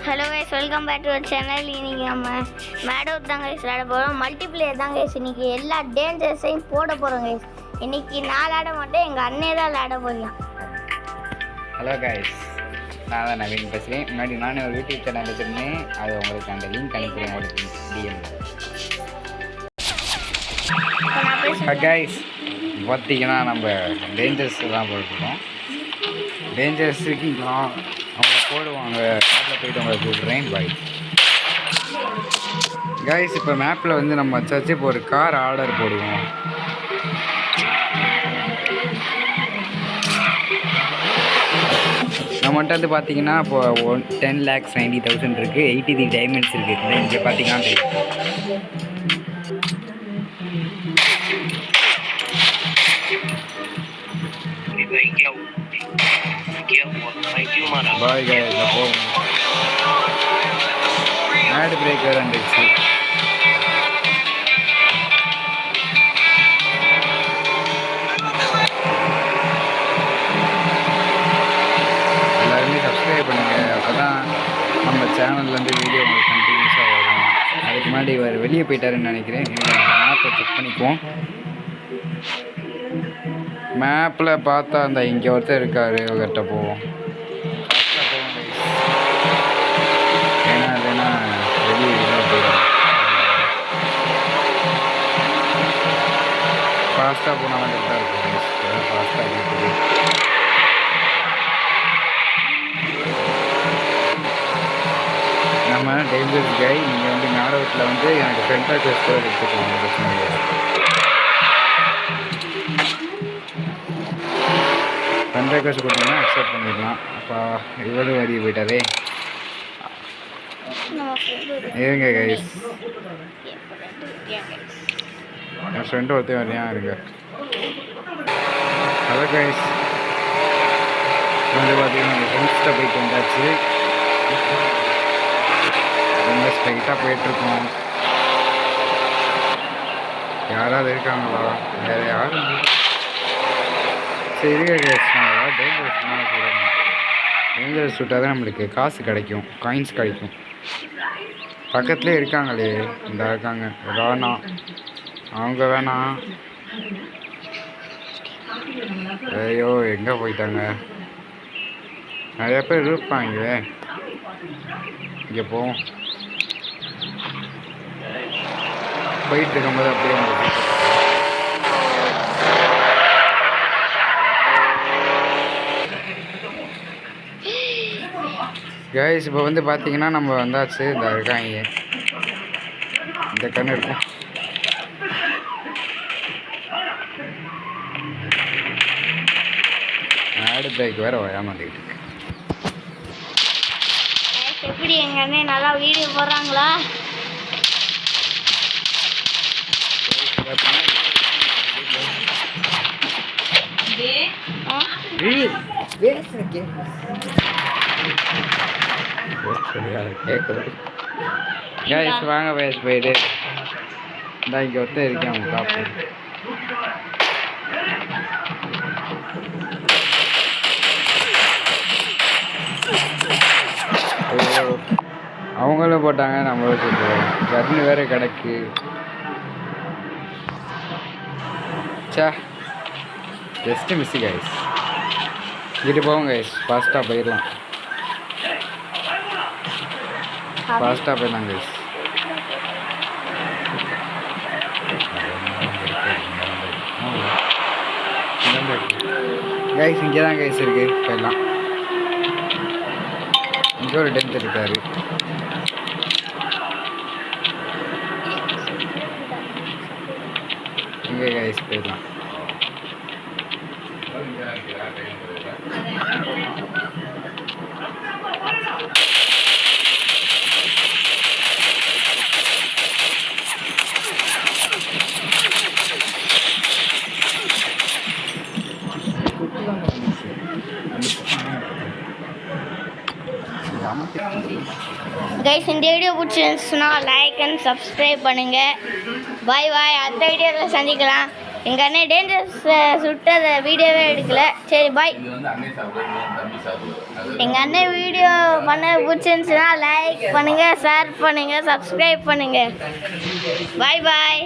Hello guys, welcome back to our channel. இன்றைக்கி நம்ம மேடவுட் தான் கைஸ் விளையாட போகிறோம். மல்டிப்ளேயர் தான் கைஸ். இன்றைக்கி எல்லா டேஞ்சர்ஸையும் போட போகிறோம் கைஸ். இன்றைக்கி நான் விளையாட மாட்டேன், எங்கள் அண்ணே தான் விளையாட போகிறோம். ஹலோ கைஸ், நான் தான் நவீன் பேசுகிறேன். முன்னாடி நானே ஒரு யூடியூப் சேனல் வச்சுருந்தேன். அது உங்களுக்கு அந்த லிங்க் அனுப்பிடுவேன் உங்களுக்கு டிஎம்ல. கைஸ் பார்த்தீங்கன்னா நம்ம டேஞ்சர்ஸ் தான் போட்டுருக்கோம். டேஞ்சர்ஸுக்கு அவங்க போடுவாங்க. காட்டில் போய்ட்டு அவங்களை கூப்பிட்றேன். Bye guys. இப்போ மேப்பில் வந்து நம்ம வச்சாச்சு. இப்போ ஒரு கார் ஆர்டர் போடுவோம். நம்மகிட்ட வந்து பார்த்தீங்கன்னா இப்போ 10,90,000 இருக்குது. 83 டைமண்ட்ஸ் இருக்குது. இங்கே பார்த்தீங்கன்னா பாய் கைஸ். அப்போ ஆட் பிரேக்கர் வந்துடுச்சு. எல்லாருமே சப்ஸ்கிரைப் பண்ணுங்கள். அப்போ தான் நம்ம சேனல்லேருந்து வீடியோ உங்களுக்கு கண்டினியூஸாக வரும். அதுக்கு முன்னாடி இவர் வெளியே போயிட்டாருன்னு நினைக்கிறேன். மேப்பை செக் பண்ணிக்குவோம். மேப்பில் பார்த்தா அந்த இங்கே ஒருத்தர் இருக்கார். அவர்கிட்ட போவோம். ஏன்னா இல்லைன்னா வெளியே போயிடும். ஃபாஸ்ட்டாக போனால் கரெக்டாக இருக்கும். ஃபாஸ்ட்டாக இருக்குது. நம்ம டேஞ்சர்ஸ் கை. நீங்கள் வந்து நாடகத்தில் வந்து எனக்கு ஃப்ரெண்டாக டெஸ்ட்டோ எடுத்துக்கலாம். பிரச்சனை கிடையாது. ஃப்ரெண்ட் கொடுத்தீங்கன்னா அக்செப்ட் பண்ணிடலாம். அப்போ இவ்வளோ வரி போயிட்டாரே. இருங்க கைஸ், என் ஃப்ரெண்டு ஒருத்தர் வரையா இருங்க. ஹலோ கைஸ், வந்து பார்த்தீங்கன்னா எங்கள் ஃப்ரெண்ட்ஸ்கிட்ட போயிட்டு வந்தாச்சு. ரொம்ப ஸ்ட்ரைட்டாக போயிட்டுருக்கோம். யாராவது இருக்காங்களா? வேறு யாரும் சரி கைஸ். நான் டேஞ்சரஸ்னால் சொல்லுங்கள். டேஞ்சரஸ் விட்டால் தான் நம்மளுக்கு காசு கிடைக்கும், காயின்ஸ் கிடைக்கும். பக்கத்துலேயே இருக்காங்களே, இந்த இருக்காங்க ராணா. அவங்க வேணாம். ஐயோ எங்கே போயிட்டாங்க? நிறைய பேர் இருப்பாங்க. இங்கே போவோம். போயிட்டு இருக்கும்போது அப்படியே கைஸ். இப்போ வந்து பார்த்தீங்கன்னா நம்ம வந்தாச்சு. இந்த இருக்காங்க, இந்த கண்ணு இருக்கும். ஆடு பைக் வேறு ஏமாந்துக்கிட்டு இருக்கு. எப்படி எங்கள் அண்ணே நல்லா வீடியோ போடுறாங்களா? கைஸ் வாங்க வயசு போயிட்டு இந்த இங்கே ஒருத்தர் இருக்கேன். அவங்க காப்பு அவங்களும் போட்டாங்க. நம்மளும் சொல்லுவோம். கர்னு வேறு கிடக்கு. சே, ஜஸ்ட்டு மிஸ்ஸு கைஸ். இங்கிட்டு போவோம் கைஸ். ஃபாஸ்ட்டாக போயிடலாம். ஃபாஸ்ட்டாக போயிடலாம் கைஸ். கைஸ் இங்கே தான் கைஸ் இருக்குது. போயிடலாம். இங்கே ஒரு டென்த் இருக்காரு. இங்கே கைஸ் போயிடலாம். கைஸ், இந்த வீடியோ பிடிச்சிருந்துச்சுன்னா லைக் அண்ட் சப்ஸ்கிரைப் பண்ணுங்கள். பாய் பாய். அடுத்த வீடியோவில் சந்திக்கலாம். எங்கள் அண்ணன் டேஞ்சர்ஸ் சுட்டத வீடியோவே எடுக்கல. சரி பாய். எங்கள் அண்ணன் வீடியோ பண்ண பிடிச்சிருந்துச்சுன்னா லைக் பண்ணுங்கள், ஷேர் பண்ணுங்கள், சப்ஸ்கிரைப் பண்ணுங்கள். பாய் பாய்.